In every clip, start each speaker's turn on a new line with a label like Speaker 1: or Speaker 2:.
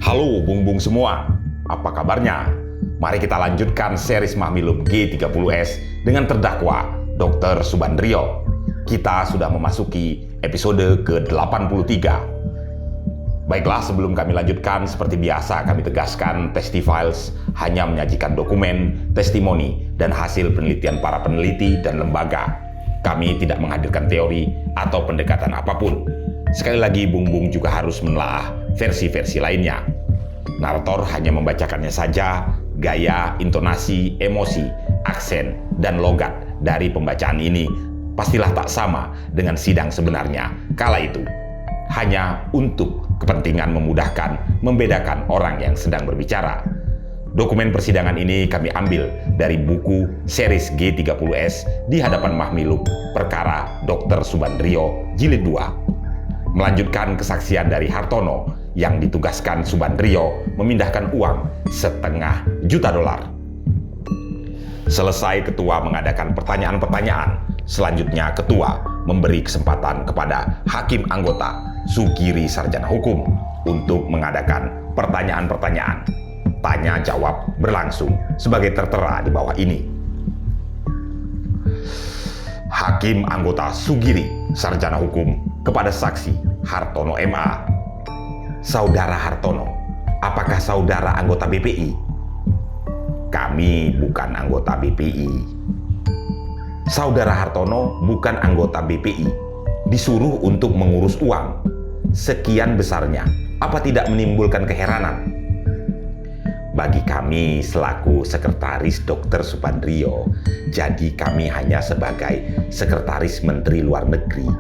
Speaker 1: Halo bung-bung semua, apa kabarnya? Mari kita lanjutkan series Mahmilub G30S dengan terdakwa Dr. Subandrio. Kita sudah memasuki episode ke-83. Baiklah, sebelum kami lanjutkan, seperti biasa kami tegaskan Testifiles hanya menyajikan dokumen, testimoni, dan hasil penelitian para peneliti dan lembaga. Kami tidak menghadirkan teori atau pendekatan apapun. Sekali lagi, bung-bung juga harus menelaah versi-versi lainnya. Narator hanya membacakannya saja, gaya, intonasi, emosi, aksen, dan logat dari pembacaan ini pastilah tak sama dengan sidang sebenarnya kala itu. Hanya untuk kepentingan memudahkan, membedakan orang yang sedang berbicara. Dokumen persidangan ini kami ambil dari buku series G30S di hadapan Mahmilub Perkara Dr. Subandrio Jilid 2. Melanjutkan kesaksian dari Hartono yang ditugaskan Subandrio memindahkan uang $500.000. Selesai ketua mengadakan pertanyaan-pertanyaan, selanjutnya ketua memberi kesempatan kepada hakim anggota Sugiri Sarjana Hukum untuk mengadakan pertanyaan-pertanyaan. Tanya jawab berlangsung sebagai tertera di bawah ini. Hakim anggota Sugiri Sarjana Hukum kepada saksi Hartono MA. Saudara Hartono, apakah saudara anggota BPI? Kami bukan anggota BPI. Saudara Hartono bukan anggota BPI, disuruh untuk mengurus uang. Sekian besarnya, apa tidak menimbulkan keheranan? Bagi kami selaku sekretaris Dr. Subandrio, jadi kami hanya sebagai sekretaris Menteri Luar Negeri.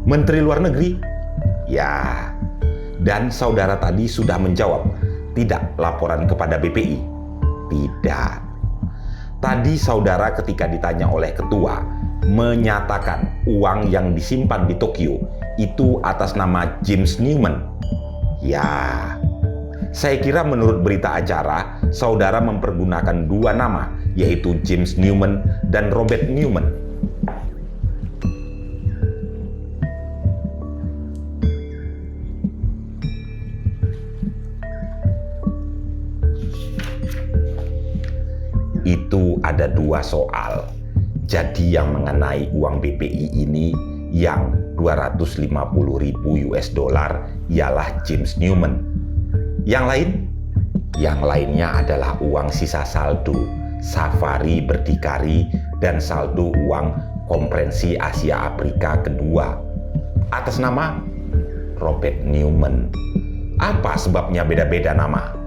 Speaker 1: Menteri Luar Negeri? Ya, dan saudara tadi sudah menjawab, tidak laporan kepada BPI? Tidak. Tadi saudara ketika ditanya oleh ketua, menyatakan uang yang disimpan di Tokyo itu atas nama James Newman. Ya, saya kira menurut berita acara, saudara mempergunakan dua nama, yaitu James Newman dan Robert Newman. Itu ada dua soal. Jadi yang mengenai uang BPI ini yang $250.000 ialah James Newman. Yang lain? Yang lainnya adalah uang sisa saldo Safari Berdikari dan saldo uang Komprensi Asia Afrika kedua atas nama Robert Newman. Apa sebabnya beda-beda nama?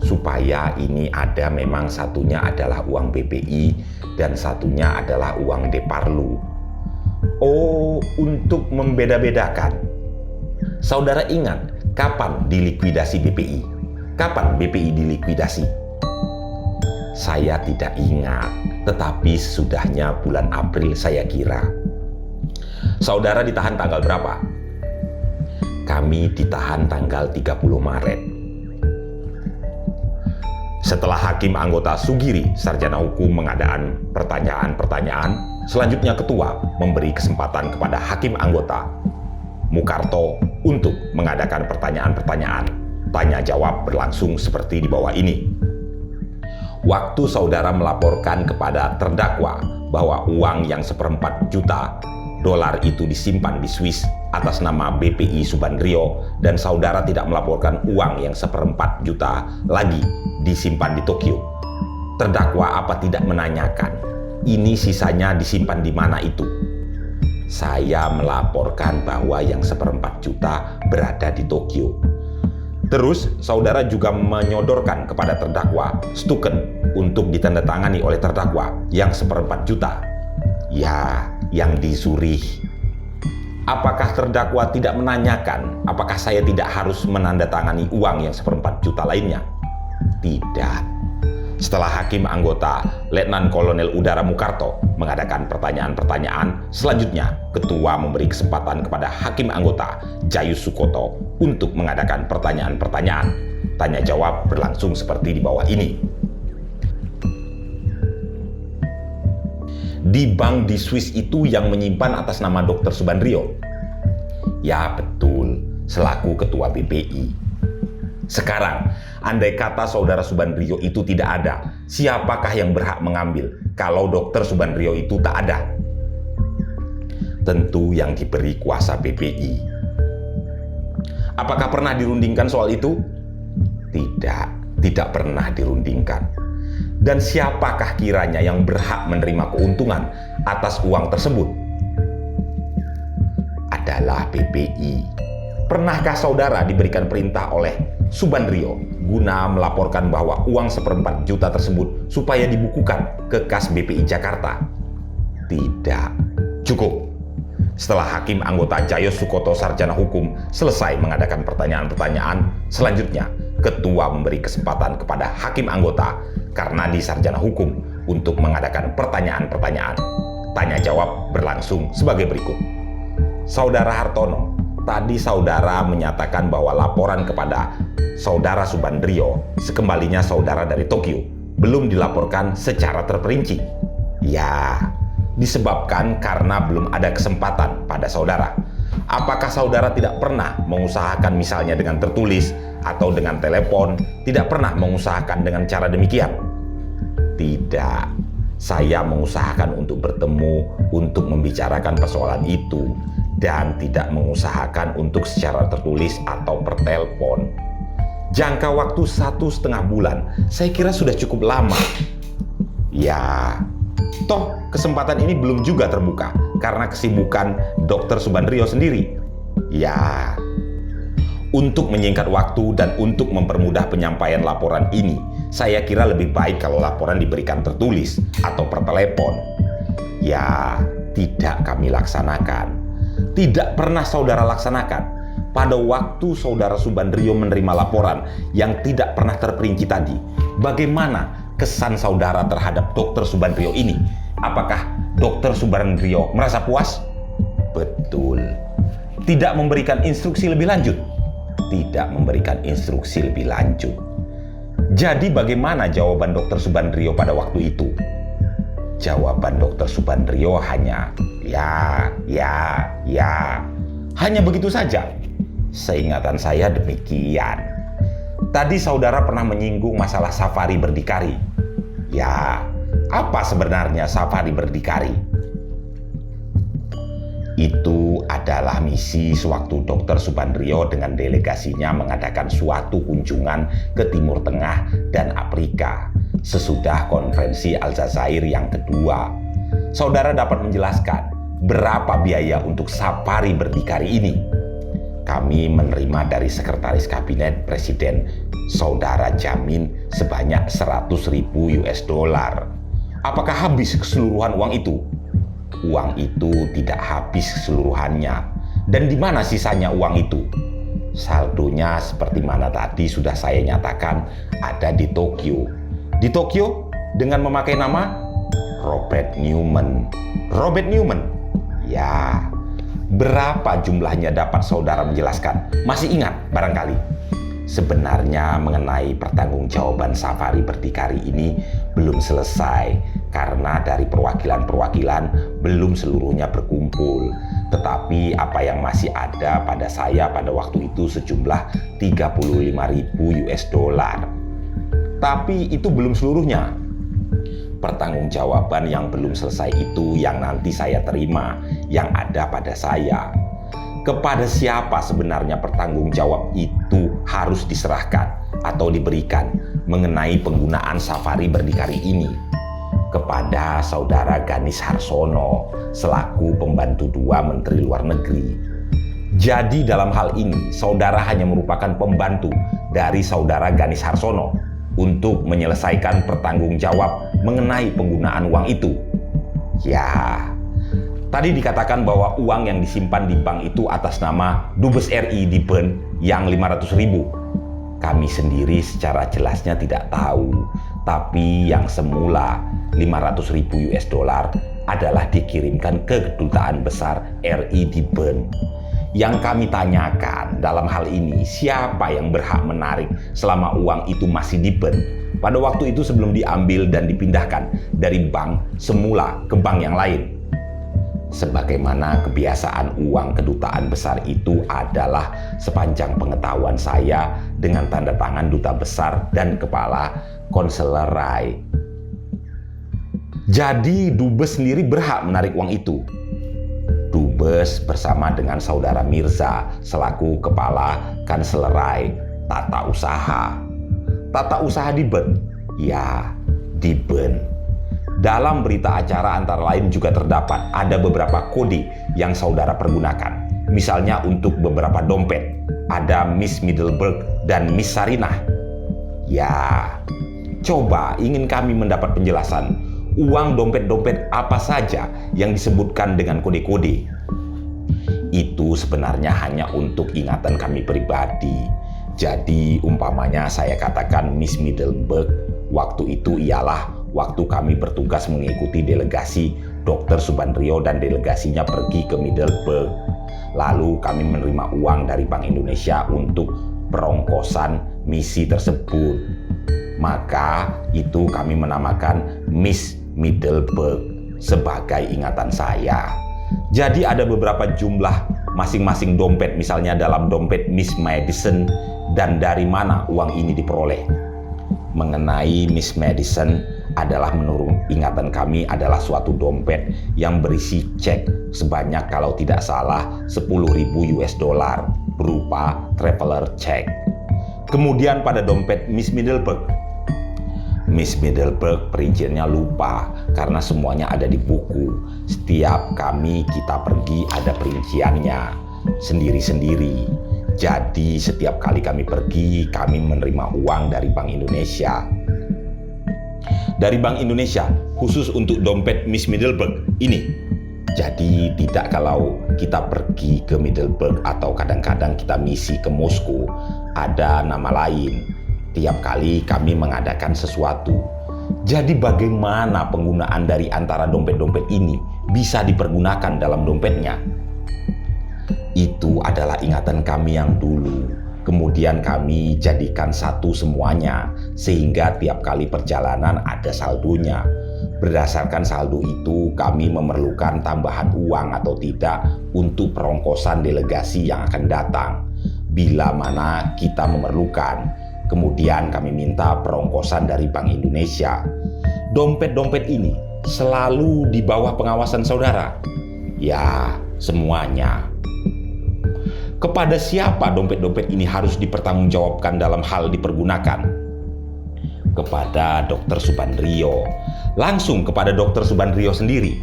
Speaker 1: Supaya ini ada memang satunya adalah uang BPI dan satunya adalah uang Deparlu. Oh, untuk membeda-bedakan. Saudara ingat kapan dilikuidasi BPI? Kapan BPI dilikuidasi? Saya tidak ingat, tetapi sesudahnya bulan April saya kira. Saudara ditahan tanggal berapa? Kami ditahan tanggal 30 Maret. Setelah hakim anggota Sugiri Sarjana Hukum mengadakan pertanyaan-pertanyaan, selanjutnya ketua memberi kesempatan kepada hakim anggota Mukarto untuk mengadakan pertanyaan-pertanyaan. Tanya jawab berlangsung seperti di bawah ini. Waktu saudara melaporkan kepada terdakwa bahwa uang yang $1/4 juta itu disimpan di Swiss atas nama BPI Subandrio dan saudara tidak melaporkan uang yang $1/4 juta lagi disimpan di Tokyo. Terdakwa apa tidak menanyakan, ini sisanya disimpan di mana itu? Saya melaporkan bahwa yang $1/4 juta berada di Tokyo. Terus saudara juga menyodorkan kepada terdakwa stuken untuk ditandatangani oleh terdakwa yang $1/4 juta. Ya, yang di Zurich. Apakah terdakwa tidak menanyakan apakah saya tidak harus menandatangani uang yang $1/4 juta lainnya? Tidak. Setelah hakim anggota Letnan Kolonel Udara Mukarto mengadakan pertanyaan-pertanyaan, selanjutnya ketua memberi kesempatan kepada hakim anggota Jayus Sukoto untuk mengadakan pertanyaan-pertanyaan. Tanya jawab berlangsung seperti di bawah ini. Di bank di Swiss itu yang menyimpan atas nama Dr. Subandrio? Ya betul, selaku ketua BPI. Sekarang, andai kata saudara Subandrio itu tidak ada, siapakah yang berhak mengambil kalau Dr. Subandrio itu tak ada? Tentu yang diberi kuasa BPI. Apakah pernah dirundingkan soal itu? Tidak pernah dirundingkan. Dan siapakah kiranya yang berhak menerima keuntungan atas uang tersebut? Adalah BPI. Pernahkah saudara diberikan perintah oleh Subandrio guna melaporkan bahwa uang 1/4 juta tersebut supaya dibukukan ke kas BPI Jakarta? Tidak. Cukup. Setelah Hakim Anggota Jayos Sukoto Sarjana Hukum selesai mengadakan pertanyaan-pertanyaan, selanjutnya Ketua memberi kesempatan kepada Hakim Anggota karena di Sarjana Hukum untuk mengadakan pertanyaan-pertanyaan. Tanya jawab berlangsung sebagai berikut. Saudara Hartono, tadi saudara menyatakan bahwa laporan kepada saudara Subandrio sekembalinya saudara dari Tokyo belum dilaporkan secara terperinci. Ya, disebabkan karena belum ada kesempatan pada saudara. Apakah saudara tidak pernah mengusahakan misalnya dengan tertulis atau dengan telepon, tidak pernah mengusahakan dengan cara demikian? Tidak. Saya mengusahakan untuk bertemu, untuk membicarakan persoalan itu, dan tidak mengusahakan untuk secara tertulis atau per telepon. Jangka waktu 1,5 bulan, saya kira sudah cukup lama. Ya, toh kesempatan ini belum juga terbuka karena kesibukan Dr. Subandrio sendiri. Ya, untuk menyingkat waktu dan untuk mempermudah penyampaian laporan ini, saya kira lebih baik kalau laporan diberikan tertulis atau per telepon. Ya, tidak kami laksanakan. Tidak pernah saudara laksanakan. Pada waktu saudara Subandrio menerima laporan yang tidak pernah terperinci tadi, bagaimana kesan saudara terhadap Dr. Subandrio ini? Apakah Dr. Subandrio merasa puas? Betul. Tidak memberikan instruksi lebih lanjut? Tidak memberikan instruksi lebih lanjut. Jadi bagaimana jawaban Dr. Subandrio pada waktu itu? Jawaban Dr. Subandrio hanya ya. Hanya begitu saja. Seingatan saya demikian. Tadi saudara pernah menyinggung masalah safari berdikari. Ya, apa sebenarnya safari berdikari? Itu adalah misi sewaktu Dr. Subandrio dengan delegasinya mengadakan suatu kunjungan ke Timur Tengah dan Afrika sesudah konferensi Aljazair yang kedua. Saudara dapat menjelaskan berapa biaya untuk safari berdikari ini? Kami menerima dari Sekretaris Kabinet Presiden Saudara jamin sebanyak 100.000 US dollar. Apakah habis keseluruhan uang itu? Uang itu tidak habis keseluruhannya. Dan di mana sisanya uang itu? Saldonya seperti mana tadi sudah saya nyatakan ada di Tokyo. Di Tokyo dengan memakai nama Robert Newman. Robert Newman? Ya. Berapa jumlahnya dapat saudara menjelaskan? Masih ingat barangkali? Sebenarnya mengenai pertanggungjawaban safari berdikari ini belum selesai karena dari perwakilan-perwakilan belum seluruhnya berkumpul. Tetapi apa yang masih ada pada saya pada waktu itu sejumlah 35.000 US dollar. Tapi itu belum seluruhnya. Pertanggungjawaban yang belum selesai itu yang nanti saya terima, yang ada pada saya. Kepada siapa sebenarnya pertanggung jawab itu harus diserahkan atau diberikan mengenai penggunaan safari berdikari ini? Kepada saudara Ganis Harsono selaku pembantu 2 Menteri Luar Negeri. Jadi dalam hal ini saudara hanya merupakan pembantu dari saudara Ganis Harsono untuk menyelesaikan pertanggung jawab mengenai penggunaan uang itu. Ya, tadi dikatakan bahwa uang yang disimpan di bank itu atas nama Dubes RI di Bern yang 500.000. Kami sendiri secara jelasnya tidak tahu, tapi yang semula 500.000 US dollar adalah dikirimkan ke Kedutaan Besar RI di Bern. Yang kami tanyakan dalam hal ini, siapa yang berhak menarik selama uang itu masih di Bern pada waktu itu sebelum diambil dan dipindahkan dari bank semula ke bank yang lain? Sebagaimana kebiasaan uang kedutaan besar itu adalah sepanjang pengetahuan saya dengan tanda tangan duta besar dan kepala konselerai. Jadi Dubes sendiri berhak menarik uang itu. Dubes bersama dengan saudara Mirza selaku kepala kanselerai tata usaha. Tata usaha Diben? Ya, Diben. Dalam berita acara antara lain juga terdapat ada beberapa kode yang saudara pergunakan. Misalnya untuk beberapa dompet, ada Miss Middelburg dan Miss Sarinah. Ya, coba ingin kami mendapat penjelasan, uang dompet-dompet apa saja yang disebutkan dengan kode-kode? Itu sebenarnya hanya untuk ingatan kami pribadi. Jadi umpamanya saya katakan Miss Middelburg, waktu itu ialah waktu kami bertugas mengikuti delegasi Dr. Subandrio dan delegasinya pergi ke Middelburg. Lalu kami menerima uang dari Bank Indonesia untuk perongkosan misi tersebut. Maka itu kami menamakan Miss Middelburg sebagai ingatan saya. Jadi ada beberapa jumlah masing-masing dompet, misalnya dalam dompet Miss Madison dan dari mana uang ini diperoleh. Mengenai Miss Madison adalah menurut ingatan kami adalah suatu dompet yang berisi cek sebanyak kalau tidak salah 10.000 US dollar berupa traveler check. Kemudian pada dompet Miss Middelburg perinciannya lupa karena semuanya ada di buku. Setiap kita pergi ada perinciannya sendiri-sendiri. Jadi setiap kali kami pergi, kami menerima uang dari Bank Indonesia. Dari Bank Indonesia, khusus untuk dompet Miss Middelburg ini. Jadi tidak kalau kita pergi ke Middelburg atau kadang-kadang kita misi ke Moskow, ada nama lain. Tiap kali kami mengadakan sesuatu. Jadi bagaimana penggunaan dari antara dompet-dompet ini bisa dipergunakan dalam dompetnya? Itu adalah ingatan kami yang dulu. Kemudian kami jadikan satu semuanya, sehingga tiap kali perjalanan ada saldonya. Berdasarkan saldo itu, kami memerlukan tambahan uang atau tidak untuk perongkosan delegasi yang akan datang. Bila mana kita memerlukan, kemudian kami minta perongkosan dari Bank Indonesia. Dompet-dompet ini selalu di bawah pengawasan saudara. Ya, semuanya. Kepada siapa dompet-dompet ini harus dipertanggungjawabkan dalam hal dipergunakan? Kepada Dr. Subandrio. Langsung kepada Dr. Subandrio sendiri?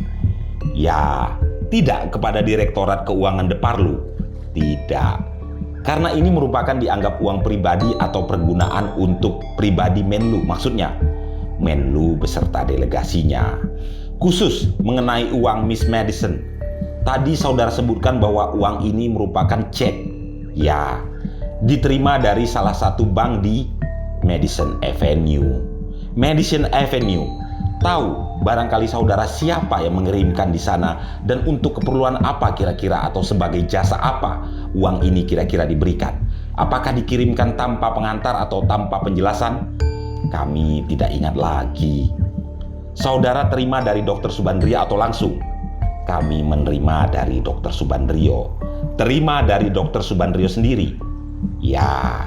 Speaker 1: Ya, tidak kepada Direktorat Keuangan Deparlu. Tidak. Karena ini merupakan dianggap uang pribadi atau pergunaan untuk pribadi Menlu. Maksudnya, Menlu beserta delegasinya. Khusus mengenai uang Miss Madison. Tadi saudara sebutkan bahwa uang ini merupakan cek. Ya, diterima dari salah satu bank di Madison Avenue. Madison Avenue. Tahu barangkali saudara siapa yang mengirimkan di sana dan untuk keperluan apa kira-kira atau sebagai jasa apa uang ini kira-kira diberikan? Apakah dikirimkan tanpa pengantar atau tanpa penjelasan? Kami tidak ingat lagi. Saudara terima dari Dr. Subandrio atau langsung? Kami menerima dari Dr. Subandrio. Terima dari Dr. Subandrio sendiri? Ya.